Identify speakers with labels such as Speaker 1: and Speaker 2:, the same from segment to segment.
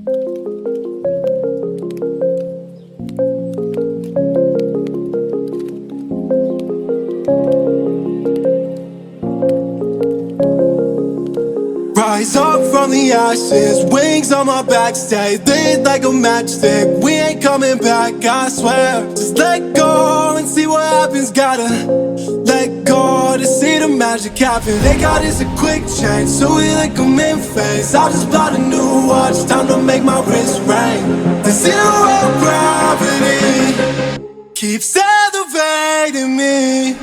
Speaker 1: Rise up from the ashes, wings on my back, stay lit like a matchstick. We ain't coming back, I swear. Just let go and see what happens. Gotta let go to see the magic happen. They got us a quick change, so we like them in phase. I just bought a new watch, time to make my wrist ring. The zero gravity keeps elevating me.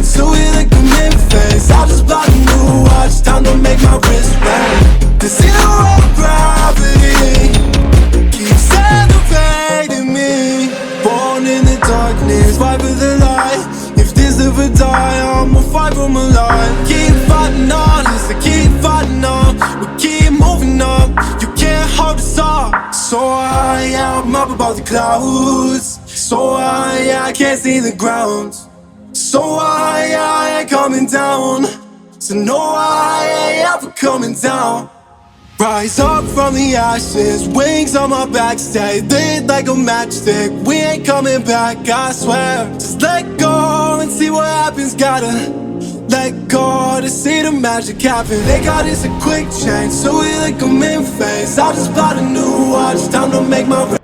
Speaker 1: So we like them in phase. I just bought a new watch, time to make my wrist ring. The zero gravity keeps elevating me. Born in the darkness, fight for the light. If this ever die, I'ma fight for my life. Keep fighting on, I keep fighting on. We keep moving up, you can't hold us up. So I'm up above the clouds. So I can't see the ground. So I ain't coming down. So no, I ain't ever coming down. Rise up from the ashes, wings on my back, stay lit like a matchstick. We ain't coming back, I swear. Just let go and see what happens. Gotta let go to see the magic happen. They got us a quick change, so we like them in phase. I just bought a new watch, time to make my